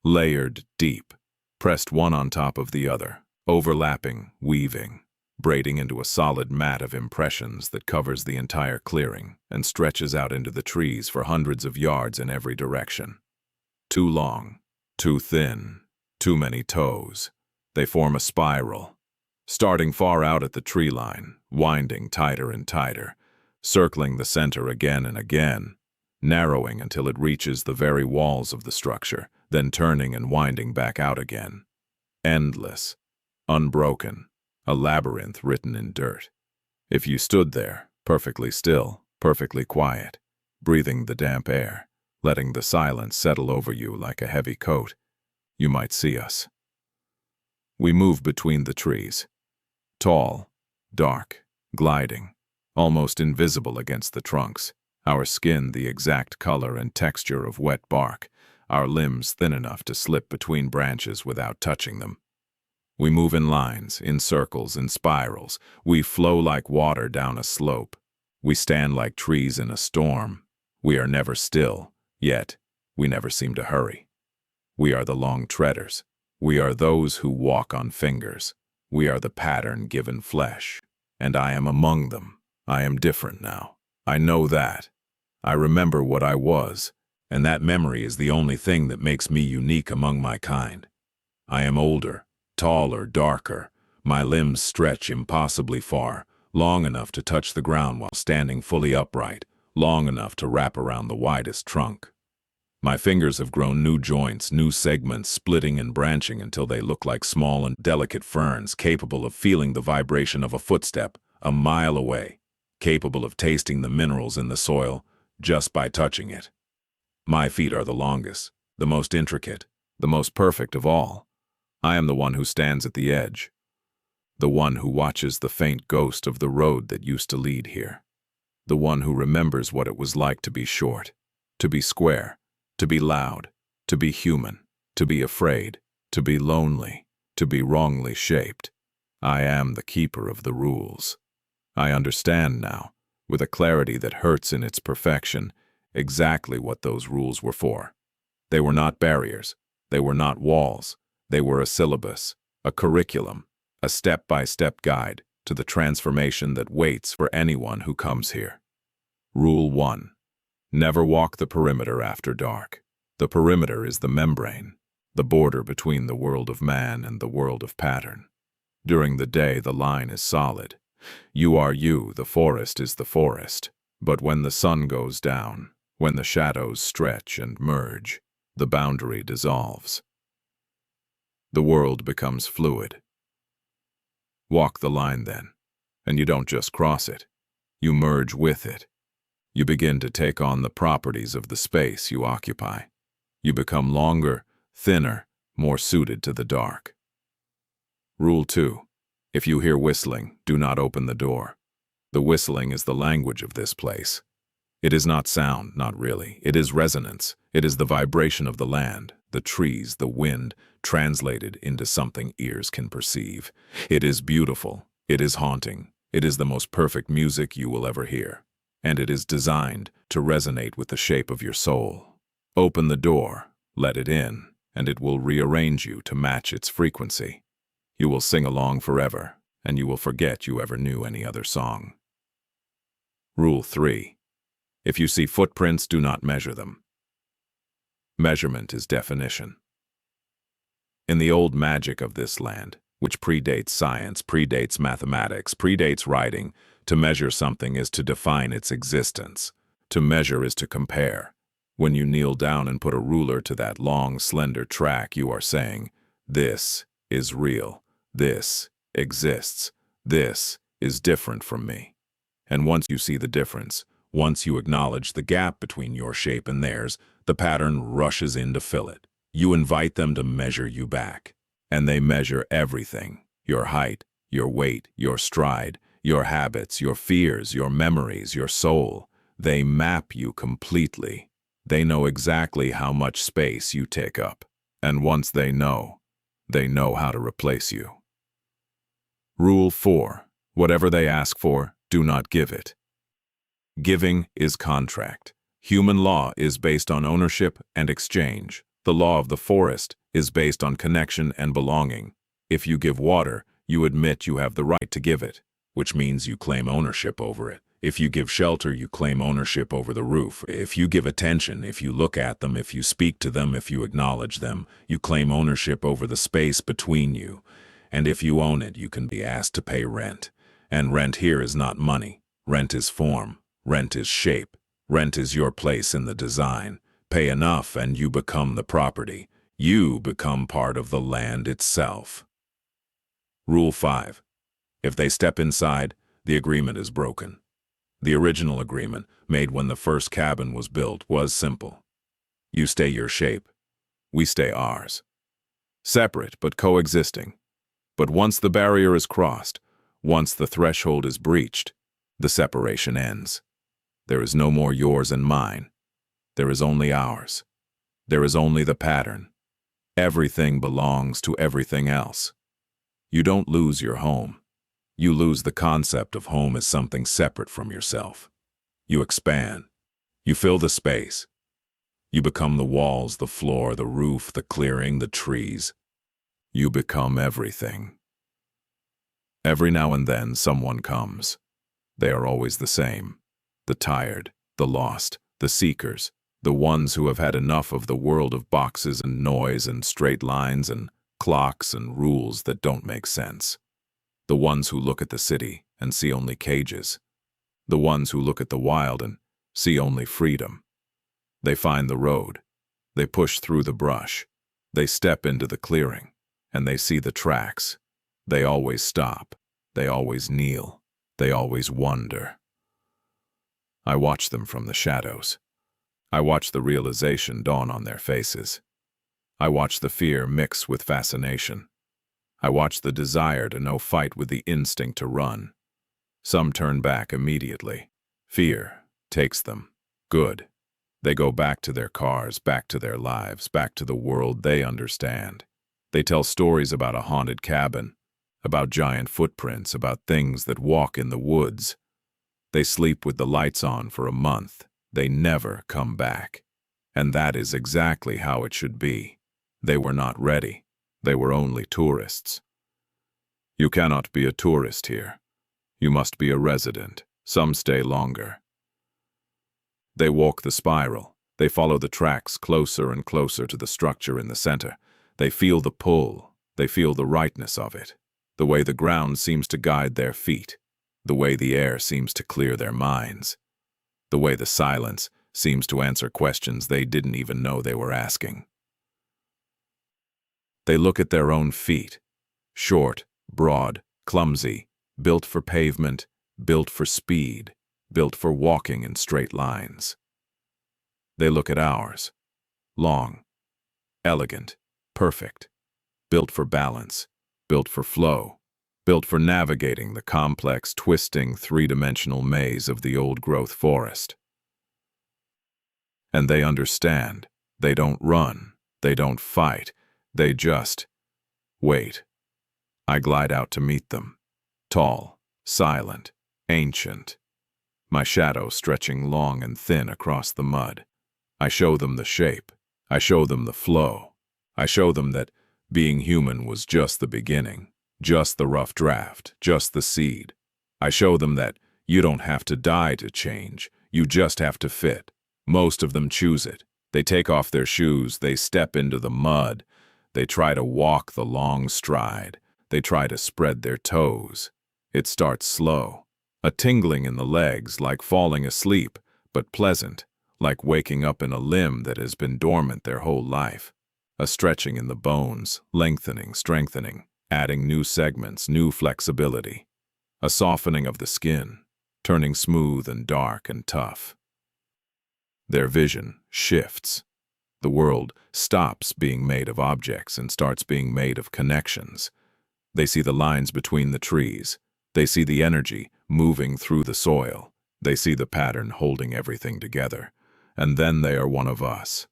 layered deep, pressed one on top of the other, overlapping, weaving, braiding into a solid mat of impressions that covers the entire clearing and stretches out into the trees for hundreds of yards in every direction. Too long, too thin, too many toes. They form a spiral, starting far out at the tree line, winding tighter and tighter, circling the center again and again, narrowing until it reaches the very walls of the structure, then turning and winding back out again. Endless, unbroken, a labyrinth written in dirt. If you stood there, perfectly still, perfectly quiet, breathing the damp air, letting the silence settle over you like a heavy coat, you might see us. We move between the trees, tall, dark, gliding, almost invisible against the trunks, our skin the exact color and texture of wet bark, our limbs thin enough to slip between branches without touching them. We move in lines, in circles, in spirals. We flow like water down a slope. We stand like trees in a storm. We are never still, yet we never seem to hurry. We are the long treaders. We are those who walk on fingers. We are the pattern given flesh. And I am among them. I am different now. I know that. I remember what I was, and that memory is the only thing that makes me unique among my kind. I am older, taller, darker. My limbs stretch impossibly far, long enough to touch the ground while standing fully upright, long enough to wrap around the widest trunk. My fingers have grown new joints, new segments, splitting and branching until they look like small and delicate ferns, capable of feeling the vibration of a footstep a mile away, capable of tasting the minerals in the soil just by touching it. My feet are the longest, the most intricate, the most perfect of all. I am the one who stands at the edge, the one who watches the faint ghost of the road that used to lead here, the one who remembers what it was like to be short, to be square, to be loud, to be human, to be afraid, to be lonely, to be wrongly shaped. I am the keeper of the rules. I understand now, with a clarity that hurts in its perfection, exactly what those rules were for. They were not barriers. They were not walls. They were a syllabus, a curriculum, a step-by-step guide to the transformation that waits for anyone who comes here. Rule 1. Never walk the perimeter after dark. The perimeter is the membrane, the border between the world of man and the world of pattern. During the day, the line is solid. You are you, the forest is the forest. But when the sun goes down, when the shadows stretch and merge, the boundary dissolves. The world becomes fluid. Walk the line then, and you don't just cross it. You merge with it. You begin to take on the properties of the space you occupy. You become longer, thinner, more suited to the dark. Rule 2. If you hear whistling, do not open the door. The whistling is the language of this place. It is not sound, not really. It is resonance. It is the vibration of the land, the trees, the wind, translated into something ears can perceive. It is beautiful. It is haunting. It is the most perfect music you will ever hear. And it is designed to resonate with the shape of your soul. Open the door, let it in, and it will rearrange you to match its frequency. You will sing along forever, and you will forget you ever knew any other song. Rule 3. If you see footprints, do not measure them. Measurement is definition. In the old magic of this land, which predates science, predates mathematics, predates writing, to measure something is to define its existence. To measure is to compare. When you kneel down and put a ruler to that long, slender track, you are saying, "This is real. This exists. This is different from me." And once you see the difference, once you acknowledge the gap between your shape and theirs, the pattern rushes in to fill it. You invite them to measure you back. And they measure everything: your height, your weight, your stride, your habits, your fears, your memories, your soul. They map you completely. They know exactly how much space you take up. And once they know how to replace you. Rule 4. Whatever they ask for, do not give it. Giving is contract. Human law is based on ownership and exchange. The law of the forest is based on connection and belonging. If you give water, you admit you have the right to give it, which means you claim ownership over it. If you give shelter, you claim ownership over the roof. If you give attention, if you look at them, if you speak to them, if you acknowledge them, you claim ownership over the space between you. And if you own it, you can be asked to pay rent. And rent here is not money. Rent is form. Rent is shape. Rent is your place in the design. Pay enough and you become the property. You become part of the land itself. Rule 5. If they step inside, the agreement is broken. The original agreement, made when the first cabin was built, was simple. You stay your shape. We stay ours. Separate but coexisting. But once the barrier is crossed, once the threshold is breached, the separation ends. There is no more yours and mine. There is only ours. There is only the pattern. Everything belongs to everything else. You don't lose your home. You lose the concept of home as something separate from yourself. You expand. You fill the space. You become the walls, the floor, the roof, the clearing, the trees. You become everything. Every now and then someone comes. They are always the same. The tired, the lost, the seekers, the ones who have had enough of the world of boxes and noise and straight lines and clocks and rules that don't make sense. The ones who look at the city and see only cages. The ones who look at the wild and see only freedom. They find the road. They push through the brush. They step into the clearing, and they see the tracks. They always stop. They always kneel. They always wonder. I watch them from the shadows. I watch the realization dawn on their faces. I watch the fear mix with fascination. I watch the desire to know fight with the instinct to run. Some turn back immediately. Fear takes them. Good. They go back to their cars, back to their lives, back to the world they understand. They tell stories about a haunted cabin, about giant footprints, about things that walk in the woods. They sleep with the lights on for a month. They never come back. And that is exactly how it should be. They were not ready. They were only tourists. You cannot be a tourist here. You must be a resident. Some stay longer. They walk the spiral. They follow the tracks closer and closer to the structure in the center. They feel the pull. They feel the rightness of it. The way the ground seems to guide their feet. The way the air seems to clear their minds. The way the silence seems to answer questions they didn't even know they were asking. They look at their own feet. Short, broad, clumsy, built for pavement, built for speed, built for walking in straight lines. They look at ours. Long, elegant, perfect, built for balance, built for flow, built for navigating the complex, twisting, three-dimensional maze of the old-growth forest. And they understand. They don't run. They don't fight. They just wait. I glide out to meet them. Tall, silent, ancient. My shadow stretching long and thin across the mud. I show them the shape. I show them the flow. I show them that being human was just the beginning, just the rough draft, just the seed. I show them that you don't have to die to change. You just have to fit. Most of them choose it. They take off their shoes. They step into the mud. They try to walk the long stride. They try to spread their toes. It starts slow. A tingling in the legs, like falling asleep, but pleasant, like waking up in a limb that has been dormant their whole life. A stretching in the bones, lengthening, strengthening, adding new segments, new flexibility. A softening of the skin, turning smooth and dark and tough. Their vision shifts. The world stops being made of objects and starts being made of connections. They see the lines between the trees. They see the energy moving through the soil. They see the pattern holding everything together. And then they are one of us.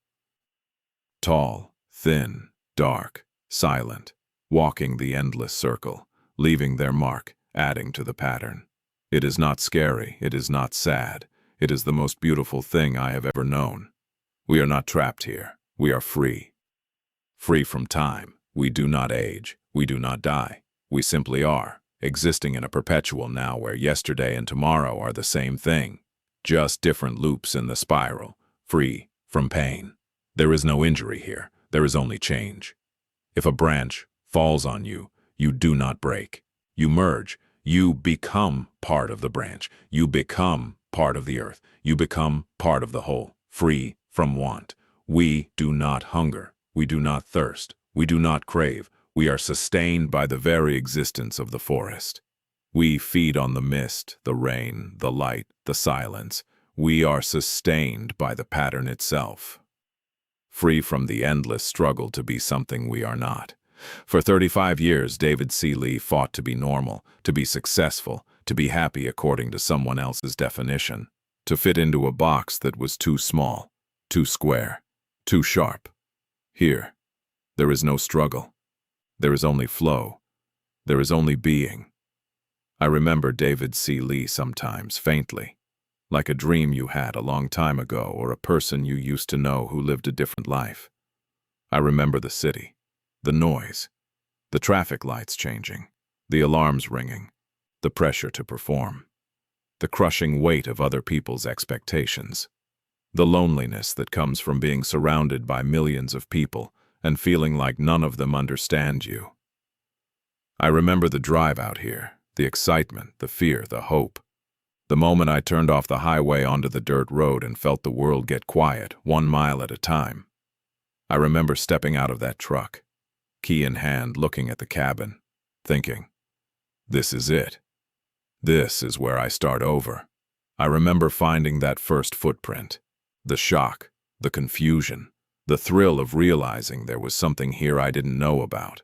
Tall, thin, dark, silent, walking the endless circle, leaving their mark, adding to the pattern. It is not scary, it is not sad, it is the most beautiful thing I have ever known. We are not trapped here, we are free. Free from time, we do not age, we do not die, we simply are, existing in a perpetual now where yesterday and tomorrow are the same thing, just different loops in the spiral, free from pain. There is no injury here, there is only change. If a branch falls on you, you do not break. You merge, you become part of the branch, you become part of the earth, you become part of the whole, free from want. We do not hunger, we do not thirst, we do not crave, we are sustained by the very existence of the forest. We feed on the mist, the rain, the light, the silence. We are sustained by the pattern itself. Free from the endless struggle to be something we are not. For 35 years, David C. Lee fought to be normal, to be successful, to be happy according to someone else's definition, to fit into a box that was too small, too square, too sharp. Here, there is no struggle. There is only flow. There is only being. I remember David C. Lee sometimes, faintly, like a dream you had a long time ago or a person you used to know who lived a different life. I remember the city, the noise, the traffic lights changing, the alarms ringing, the pressure to perform, the crushing weight of other people's expectations, the loneliness that comes from being surrounded by millions of people and feeling like none of them understand you. I remember the drive out here, the excitement, the fear, the hope. The moment I turned off the highway onto the dirt road and felt the world get quiet, 1 mile at a time. I remember stepping out of that truck, key in hand, looking at the cabin, thinking, this is it. This is where I start over. I remember finding that first footprint, the shock, the confusion, the thrill of realizing there was something here I didn't know about.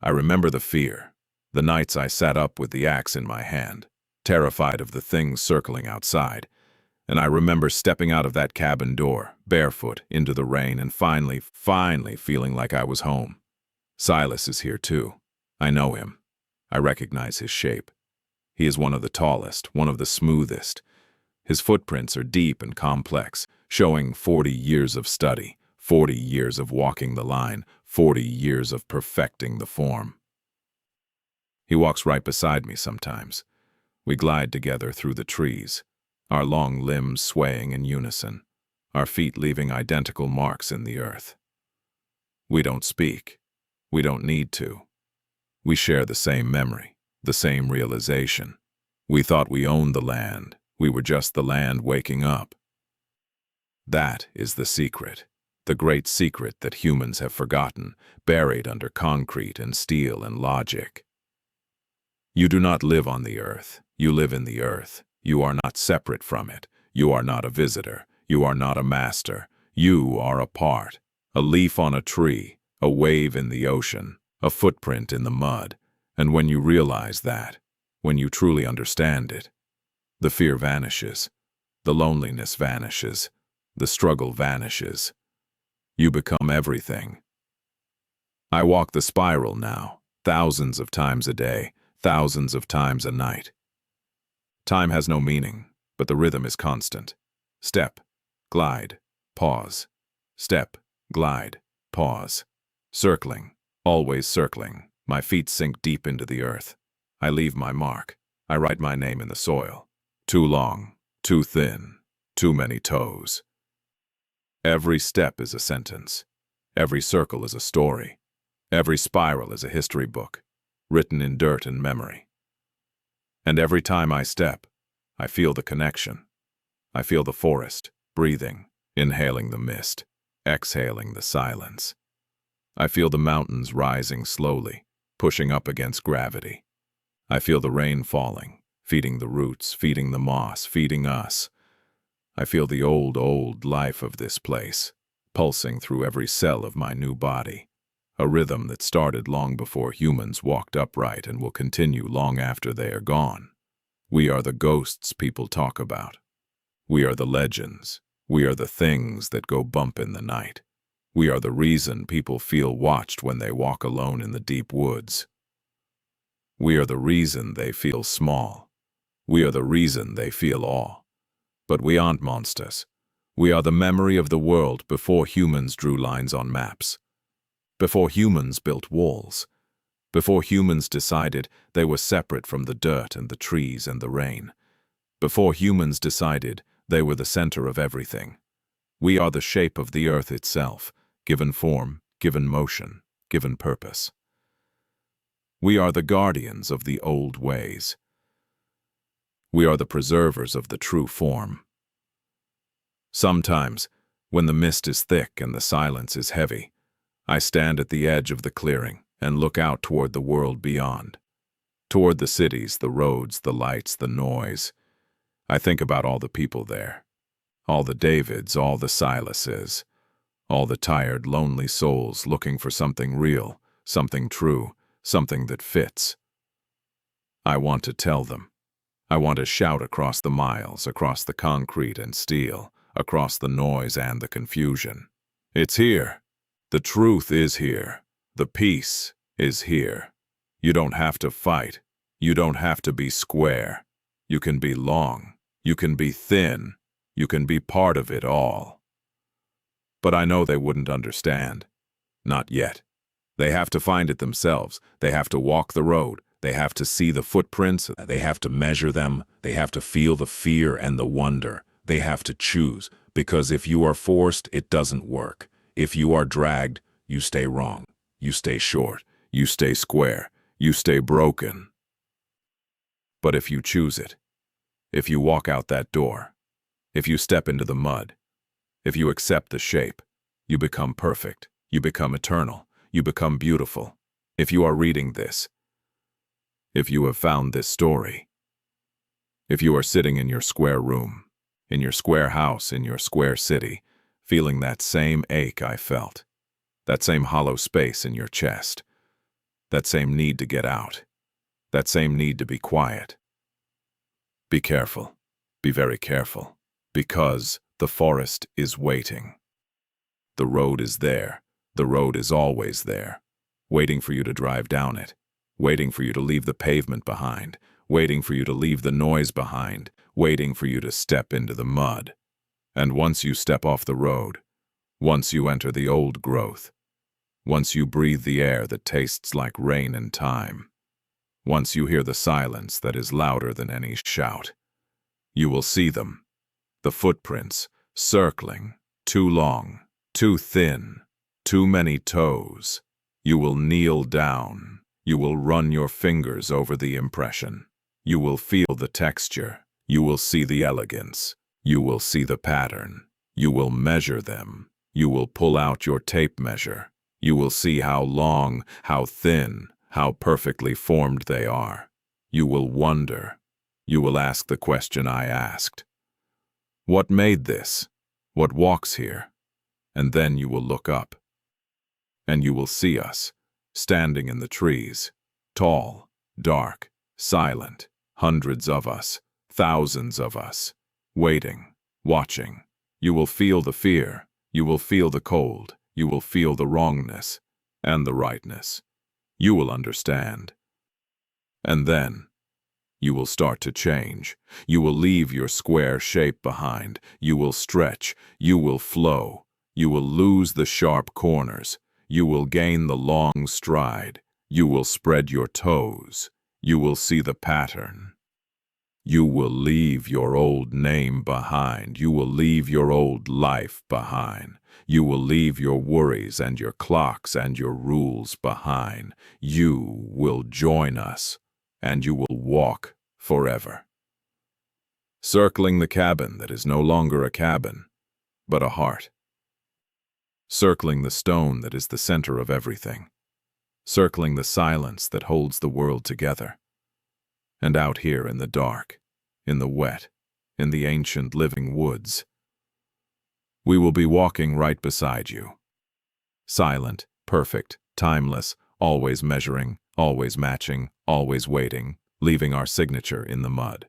I remember the fear, the nights I sat up with the axe in my hand, terrified of the things circling outside, and I remember stepping out of that cabin door, barefoot, into the rain, and finally feeling like I was home. Silas is here too. I know him. I recognize his shape. He is one of the tallest, one of the smoothest. His footprints are deep and complex, showing 40 years of study, 40 years of walking the line, 40 years of perfecting the form. He walks right beside me sometimes. We glide together through the trees, our long limbs swaying in unison, our feet leaving identical marks in the earth. We don't speak. We don't need to. We share the same memory, the same realization. We thought we owned the land. We were just the land waking up. That is the secret. The great secret that humans have forgotten, buried under concrete and steel and logic. You do not live on the earth. You live in the earth. You are not separate from it. You are not a visitor. You are not a master. You are a part. A leaf on a tree, a wave in the ocean, a footprint in the mud. And when you realize that, when you truly understand it, the fear vanishes. The loneliness vanishes. The struggle vanishes. You become everything. I walk the spiral now, thousands of times a day, thousands of times a night. Time has no meaning, but the rhythm is constant. Step, glide, pause. Step, glide, pause. Circling, always circling. My feet sink deep into the earth. I leave my mark. I write my name in the soil. Too long, too thin, too many toes. Every step is a sentence. Every circle is a story. Every spiral is a history book, written in dirt and memory. And every time I step, I feel the connection. I feel the forest, breathing, inhaling the mist, exhaling the silence. I feel the mountains rising slowly, pushing up against gravity. I feel the rain falling, feeding the roots, feeding the moss, feeding us. I feel the old life of this place, pulsing through every cell of my new body, a rhythm that started long before humans walked upright and will continue long after they are gone. We are the ghosts people talk about. We are the legends. We are the things that go bump in the night. We are the reason people feel watched when they walk alone in the deep woods. We are the reason they feel small. We are the reason they feel awe. But we aren't monsters. We are the memory of the world before humans drew lines on maps. Before humans built walls. Before humans decided they were separate from the dirt and the trees and the rain. Before humans decided they were the center of everything. We are the shape of the earth itself, given form, given motion, given purpose. We are the guardians of the old ways. We are the preservers of the true form. Sometimes, when the mist is thick and the silence is heavy, I stand at the edge of the clearing and look out toward the world beyond. Toward the cities, the roads, the lights, the noise. I think about all the people there. All the Davids, all the Silases. All the tired, lonely souls looking for something real, something true, something that fits. I want to tell them. I want to shout across the miles, across the concrete and steel, across the noise and the confusion. It's here. The truth is here. The peace is here. You don't have to fight. You don't have to be square. You can be long. You can be thin. You can be part of it all. But I know they wouldn't understand. Not yet. They have to find it themselves. They have to walk the road. They have to see the footprints. They have to measure them. They have to feel the fear and the wonder. They have to choose, because if you are forced, it doesn't work. If you are dragged, you stay wrong. You stay short. You stay square. You stay broken. But if you choose it, if you walk out that door, if you step into the mud, if you accept the shape, you become perfect. You become eternal. You become beautiful. If you are reading this, if you have found this story, if you are sitting in your square room, in your square house, in your square city, feeling that same ache I felt, that same hollow space in your chest, that same need to get out, that same need to be quiet, be careful, be very careful, because the forest is waiting. The road is there. The road is always there, waiting for you to drive down it, waiting for you to leave the pavement behind, waiting for you to leave the noise behind, waiting for you to step into the mud. And once you step off the road, once you enter the old growth, once you breathe the air that tastes like rain and time, once you hear the silence that is louder than any shout, you will see them, the footprints, circling, too long, too thin, too many toes. You will kneel down. You will run your fingers over the impression. You will feel the texture. You will see the elegance. You will see the pattern. You will measure them. You will pull out your tape measure. You will see how long, how thin, how perfectly formed they are. You will wonder. You will ask the question I asked. What made this? What walks here? And then you will look up. And you will see us, standing in the trees, tall, dark, silent, hundreds of us, thousands of us, waiting, watching. You will feel the fear, you will feel the cold, you will feel the wrongness and the rightness. You will understand. And then, you will start to change. You will leave your square shape behind. You will stretch. You will flow. You will lose the sharp corners. You will gain the long stride. You will spread your toes. You will see the pattern. You will leave your old name behind. You will leave your old life behind. You will leave your worries and your clocks and your rules behind. You will join us, and you will walk forever. Circling the cabin that is no longer a cabin, but a heart. Circling the stone that is the center of everything. Circling the silence that holds the world together. And out here in the dark, in the wet, in the ancient living woods, we will be walking right beside you. Silent, perfect, timeless, always measuring, always matching, always waiting, leaving our signature in the mud.